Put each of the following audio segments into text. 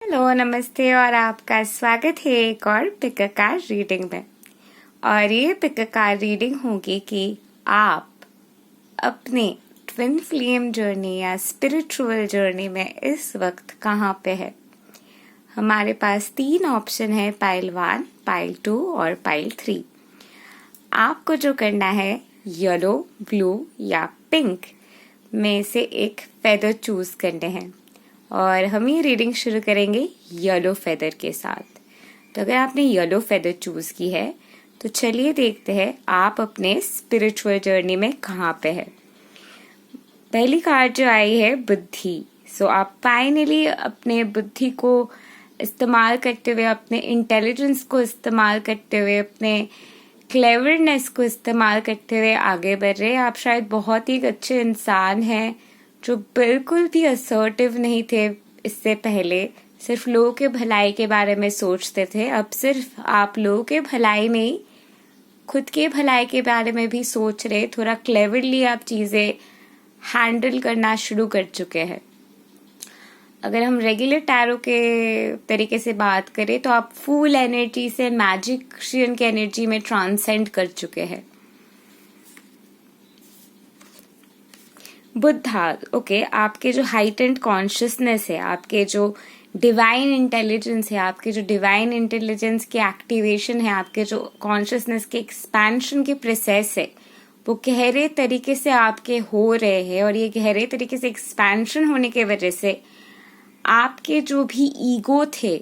Hello, नमस्ते और आपका स्वागत है एक और पिक अ कार्ड रीडिंग में। और ये पिक अ कार्ड रीडिंग होगी कि आप अपने ट्विन फ्लेम जर्नी या स्पिरिचुअल जर्नी में इस वक्त कहाँ पे है। हमारे पास 3 ऑप्शन है, पाइल 1, पाइल 2 और पाइल 3। आपको जो करना है, येलो, ब्लू या पिंक में से एक फेदर चूज करने हैं और हम ये रीडिंग शुरू करेंगे येलो फेदर के साथ। तो अगर आपने येलो फेदर चूज की है तो चलिए देखते हैं आप अपने स्पिरिचुअल जर्नी में कहाँ पे है। पहली कार्ड जो आई है, बुद्धि। सो आप फाइनली अपने बुद्धि को इस्तेमाल करते हुए, अपने इंटेलिजेंस को इस्तेमाल करते हुए, अपने क्लेवरनेस को इस्तेमाल करते हुए आगे बढ़ रहे हैं। आप शायद बहुत ही एक अच्छे इंसान हैं जो बिल्कुल भी असर्टिव नहीं थे इससे पहले, सिर्फ लोगों के भलाई के बारे में सोचते थे। अब सिर्फ आप लोगों के भलाई नहीं, खुद के भलाई के बारे में भी सोच रहे। थोड़ा क्लेवरली आप चीजें हैंडल करना शुरू कर चुके हैं। अगर हम रेगुलर टैरो के तरीके से बात करें तो आप फूल एनर्जी से मैजिशियन की एनर्जी में ट्रांसेंड कर चुके हैं। बुद्धा, ओके, आपके जो हाइटेंड कॉन्शियसनेस है, आपके जो डिवाइन इंटेलिजेंस है, आपके जो डिवाइन इंटेलिजेंस की एक्टिवेशन है, आपके जो कॉन्शियसनेस के एक्सपेंशन के प्रोसेस है, वो गहरे तरीके से आपके हो रहे हैं। और ये गहरे तरीके से एक्सपेंशन होने की वजह से आपके जो भी ईगो थे,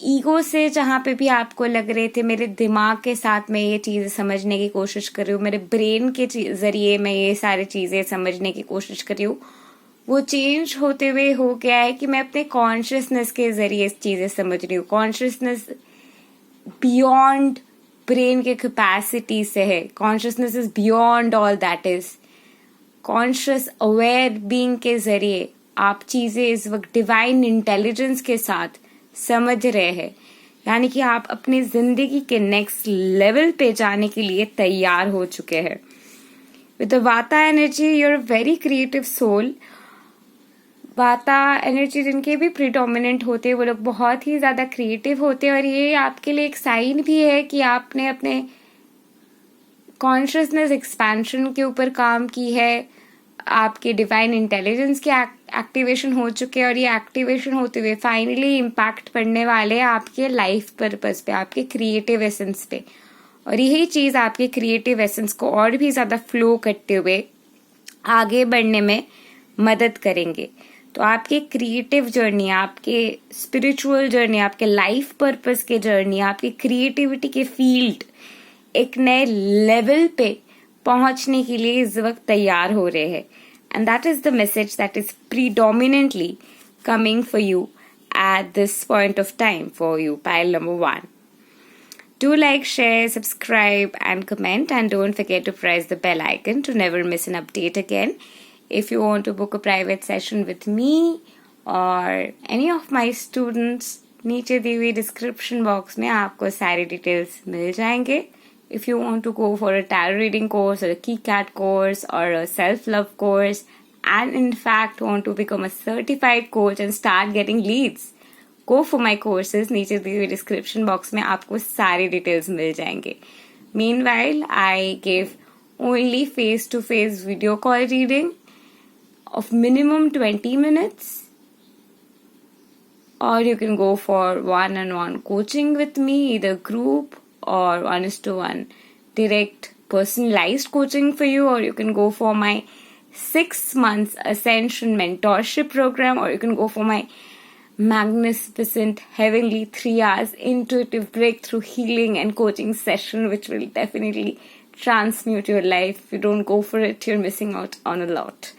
ईगो से जहां पे भी आपको लग रहे थे मेरे दिमाग के साथ मैं ये चीजें समझने की कोशिश कर रही हूँ, मेरे ब्रेन के जरिए मैं ये सारी चीजें समझने की कोशिश कर रही हूँ, वो चेंज होते हुए हो गया है कि मैं अपने कॉन्शियसनेस के जरिए इस चीजें समझ रही हूँ। कॉन्शियसनेस बियॉन्ड ब्रेन के कैपेसिटी से है। Consciousness is beyond all that is. Conscious aware being के जरिए आप चीजें इस वक्त डिवाइन इंटेलिजेंस के साथ समझ रहे हैं, यानी कि आप अपनी जिंदगी के नेक्स्ट लेवल पे जाने के लिए तैयार हो चुके हैं। With the vata energy, you are very creative soul. Vata energy जिनके भी प्रिडोमिनेंट होते हैं वो लोग बहुत ही ज्यादा क्रिएटिव होते हैं और ये आपके लिए एक साइन भी है कि आपने अपने कॉन्शियसनेस एक्सपेंशन के ऊपर काम की है। आपके डिवाइन इंटेलिजेंस की एक्टिवेशन हो चुके हैं और ये एक्टिवेशन होते हुए फाइनली इम्पैक्ट पड़ने वाले आपके लाइफ पर्पस पे, आपके क्रिएटिव एसेंस पे। और यही चीज आपके क्रिएटिव एसेंस को और भी ज्यादा फ्लो करते हुए आगे बढ़ने में मदद करेंगे। तो आपके क्रिएटिव जर्नी, आपके स्पिरिचुअल जर्नी, आपके लाइफ पर्पस के जर्नी, आपकी क्रिएटिविटी के फील्ड एक नए लेवल पे पहुंचने के लिए इस वक्त तैयार हो रहे हैं। And that is the message that is predominantly coming for you at this point of time for you, pile number 1. Do like, share, subscribe and comment, and don't forget to press the bell icon to never miss an update again. If you want to book a private session with me or any of my students, नीचे दी हुई description box में आपको सारी details मिल जाएंगे। If you want to go for a tarot reading course or a KeyCat course or a self-love course and in fact want to become a certified coach and start getting leads, go for my courses. नीचे दी हुई description box में आपको सारी details मिल जाएंगे। Meanwhile, I give only face-to-face video call reading of minimum 20 minutes, or you can go for one-on-one coaching with me, either group or 1:1 direct personalized coaching for you, or you can go for my 6 months ascension mentorship program, or you can go for my magnificent heavenly 3 hours intuitive breakthrough healing and coaching session, which will definitely transmute your life. If you don't go for it, you're missing out on a lot.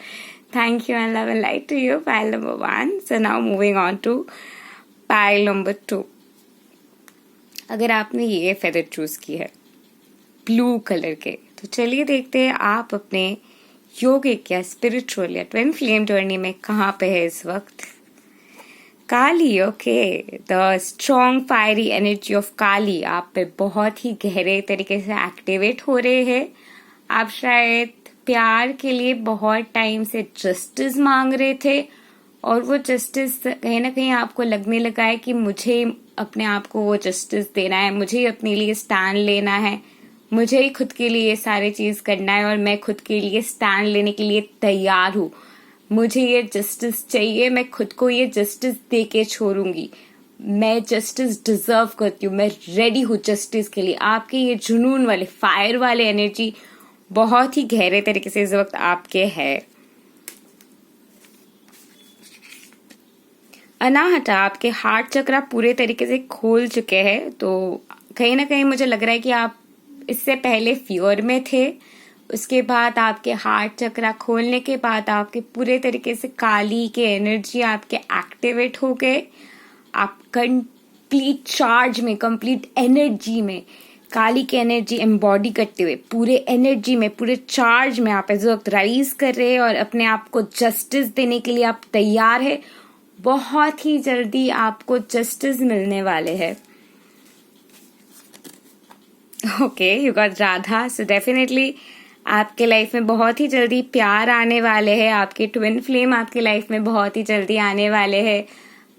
Thank you and love and light to you, pile number 1. So now moving on to pile number 2. अगर आपने ये feather choose की है blue colour के, तो चलिए देखते हैं आप अपने योगिक या स्पिरिचुअल या ट्विन फ्लेम जर्नी में कहाँ पे है इस वक्त। Kali, okay, the strong fiery energy of Kali आप पे बहुत ही गहरे तरीके से एक्टिवेट हो रहे हैं। आप शायद प्यार के लिए बहुत टाइम से जस्टिस मांग रहे थे और वो जस्टिस कहीं ना कहीं आपको लगने लगा है कि मुझे अपने आप को वो जस्टिस देना है, मुझे अपने लिए स्टैंड लेना है, मुझे ही खुद के लिए ये सारी चीज करना है और मैं खुद के लिए स्टैंड लेने के लिए तैयार हूँ। मुझे ये जस्टिस चाहिए, मैं खुद को ये जस्टिस दे के छोड़ूंगी, मैं जस्टिस डिजर्व करती हूँ, मैं रेडी हूँ जस्टिस के लिए। आपके ये जुनून वाले, फायर वाले एनर्जी बहुत ही गहरे तरीके से इस वक्त आपके है। अनाहटा आपके हार्ट चक्र पूरे तरीके से खोल चुके हैं, तो कहीं ना कहीं मुझे लग रहा है कि आप इससे पहले फियर में थे, उसके बाद आपके हार्ट चक्र खोलने के बाद आपके पूरे तरीके से काली के एनर्जी आपके एक्टिवेट हो गए। आप कंप्लीट चार्ज में, कंप्लीट एनर्जी में, काली की एनर्जी एम्बॉडी करते हुए पूरे एनर्जी में, पूरे चार्ज में आप इस वक्त राइज कर रहे हैं और अपने आप को जस्टिस देने के लिए आप तैयार है। बहुत ही जल्दी आपको जस्टिस मिलने वाले हैं। Okay, you got Radha. So definitely आपके लाइफ में बहुत ही जल्दी प्यार आने वाले हैं, आपके ट्विन फ्लेम आपके लाइफ में बहुत ही जल्दी आने वाले हैं,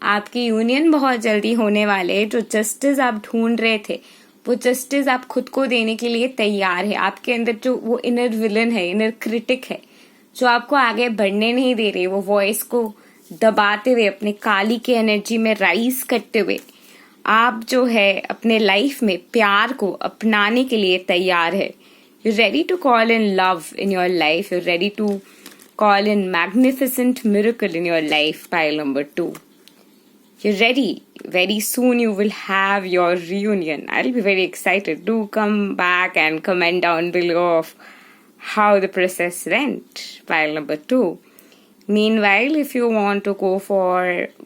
आपकी यूनियन बहुत जल्दी होने वाले हैं। जो जस्टिस आप ढूंढ रहे थे वो जस्टिस आप खुद को देने के लिए तैयार है। आपके अंदर जो वो इनर विलन है, इनर क्रिटिक है, जो आपको आगे बढ़ने नहीं दे रहे, वो वॉइस को दबाते हुए अपने काली के एनर्जी में राइज करते हुए आप जो है अपने लाइफ में प्यार को अपनाने के लिए तैयार है। You ready to call in love in your life, you ready to call in magnificent miracle in your life. Pile number 2, you're ready. Very soon you will have your reunion. I'll be very excited. Do come back and comment down below of how the process went. Pile number 2. Meanwhile, if you want to go for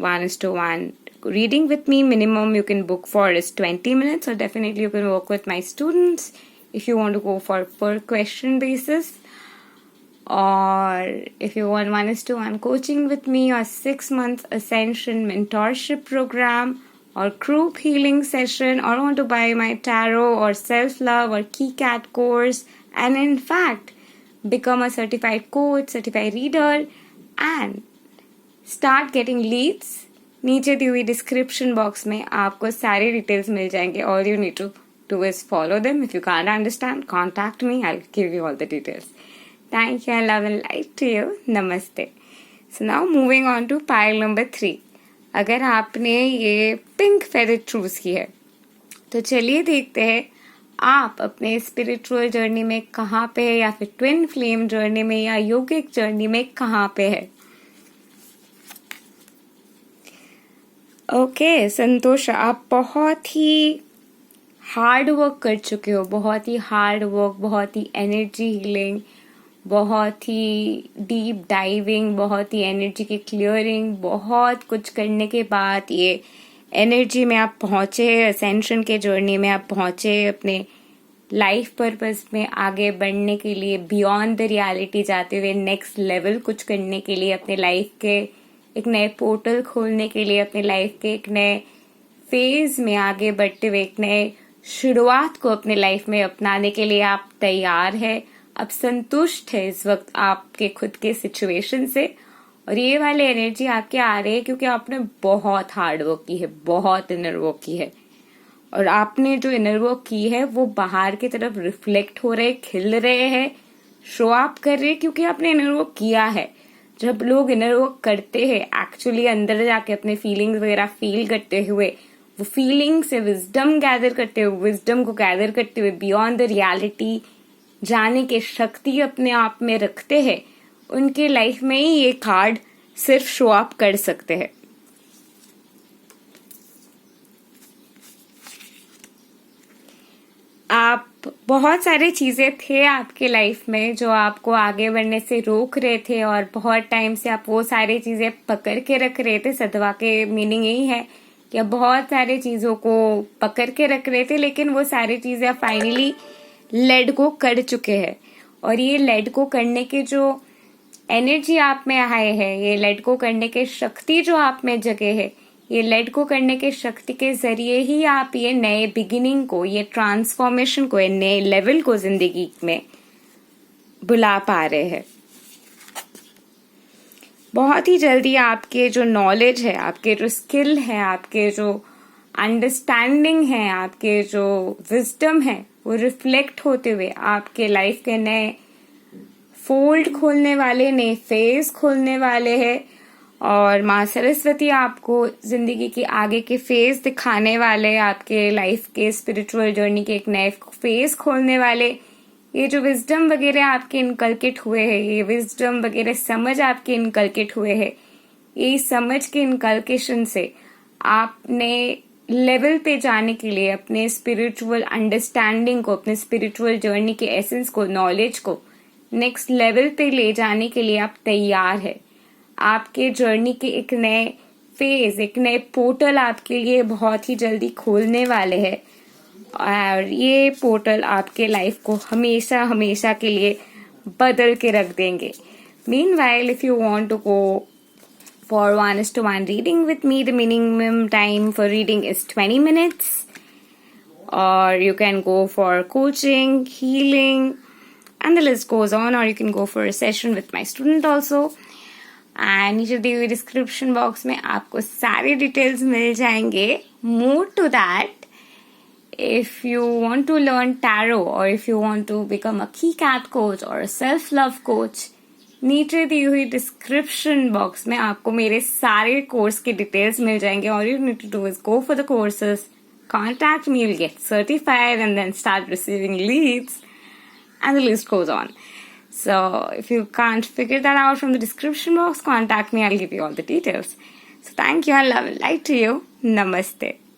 1:1 reading with me, minimum you can book for is 20 minutes, or definitely you can work with my students. If you want to go for per question basis, or if you want 1:1 coaching with me, or 6-month Ascension mentorship program, or group healing session, or want to buy my tarot or self-love or KeyCat course, and in fact become a certified coach, certified reader, and start getting leads, नीचे दी हुई description box में आपको सारे details मिल जाएंगे. All you need to do is follow them. If you can't understand, contact me. I'll give you all the details. Thank you and love and light to you. Namaste. So now moving on to pile number 3. अगर आपने ये pink feather choose की है तो चलिए देखते हैं आप अपने स्पिरिचुअल जर्नी में कहाँ पे है, या फिर ट्विन फ्लेम जर्नी में या योगिक जर्नी में कहाँ पे है. ओके संतोष, आप बहुत ही हार्ड वर्क कर चुके हो, बहुत ही हार्ड वर्क, बहुत ही एनर्जी हीलिंग, बहुत ही डीप डाइविंग, बहुत ही एनर्जी की क्लियरिंग, बहुत कुछ करने के बाद ये एनर्जी में आप पहुंचे, असेंशन के जर्नी में आप पहुंचे, अपने लाइफ पर्पस में आगे बढ़ने के लिए, बियॉन्ड द रियलिटी जाते हुए नेक्स्ट लेवल कुछ करने के लिए, अपने लाइफ के एक नए पोर्टल खोलने के लिए, अपने लाइफ के एक नए फेज में आगे बढ़ते हुए एक नए शुरुआत को अपने लाइफ में अपनाने के लिए आप तैयार है. अब संतुष्ट है इस वक्त आपके खुद के सिचुएशन से, और ये वाले एनर्जी आपके आ रही है क्योंकि आपने बहुत हार्ड वर्क की है, बहुत इनर वर्क की है, और आपने जो इनर वर्क की है वो बाहर की तरफ रिफ्लेक्ट हो रहे, खिल रहे हैं, शो अप कर रहे, क्योंकि आपने इनर वर्क किया है. जब लोग इनर वर्क करते हैं एक्चुअली अंदर जाके अपने फीलिंग्स वगैरह फील करते हुए, वो फीलिंग से विजडम गैदर करते हुए, विजडम को गैदर करते हुए बियॉन्ड द रियलिटी जाने के शक्ति अपने आप में रखते हैं, उनके लाइफ में ही ये कार्ड सिर्फ शो अप कर सकते हैं. आप बहुत सारे चीजें थे आपके लाइफ में जो आपको आगे बढ़ने से रोक रहे थे, और बहुत टाइम से आप वो सारी चीजें पकड़ के रख रहे थे. सदवा के मीनिंग यही है कि आप बहुत सारी चीजों को पकड़ के रख रहे थे, लेकिन वो सारी चीजें फाइनली लेट गो कर चुके हैं. और ये लेट गो करने के जो एनर्जी आप में आए है, ये लेट गो करने के शक्ति जो आप में जगे है, ये लेट गो करने के शक्ति के जरिए ही आप ये नए बिगिनिंग को, ये ट्रांसफॉर्मेशन को, ये नए लेवल को जिंदगी में बुला पा रहे हैं. बहुत ही जल्दी आपके जो नॉलेज है, आपके जो स्किल है, आपके जो अंडरस्टैंडिंग है, आपके जो विजडम है, वो रिफ्लेक्ट होते हुए आपके लाइफ के नए फोल्ड खोलने वाले, नए फेज खोलने वाले हैं। और माँ सरस्वती आपको जिंदगी के आगे के फेज दिखाने वाले, आपके लाइफ के स्पिरिचुअल जर्नी के एक नए फेज खोलने वाले। ये जो विजडम वगैरह आपके इनकलकेट हुए हैं, ये विजडम वगैरह समझ आपके इनकलकेट हुए हैं, ये समझ के इनकलकेशन से आपने लेवल पे जाने के लिए, अपने स्पिरिचुअल अंडरस्टैंडिंग को, अपने स्पिरिचुअल जर्नी के एसेंस को, नॉलेज को नेक्स्ट लेवल पे ले जाने के लिए आप तैयार है। आपके जर्नी के एक नए फेज, एक नए पोर्टल आपके लिए बहुत ही जल्दी खोलने वाले हैं। और ये पोर्टल आपके लाइफ को हमेशा हमेशा के लिए बदल के रख देंगे। Meanwhile, if you want to go for 1:1 reading with me, the minimum time for reading is 20 minutes. Or you can go for coaching, healing, and the list goes on. Or you can go for a session with my student also. And नीचे दी हुई description box में आपको सारे details मिल जाएंगे। More to that, if you want to learn tarot or if you want to become a key cat coach or a self love coach, नीचे दी हुई description box में आपको मेरे सारे कोर्स के डिटेल्स मिल जाएंगे। All you need to do is go for the courses, contact me, you'll get certified and then start receiving leads, and the list goes on. So if you can't figure that out from the description box, contact me, I'll give you all the details. So thank you, and love and light to you. Namaste.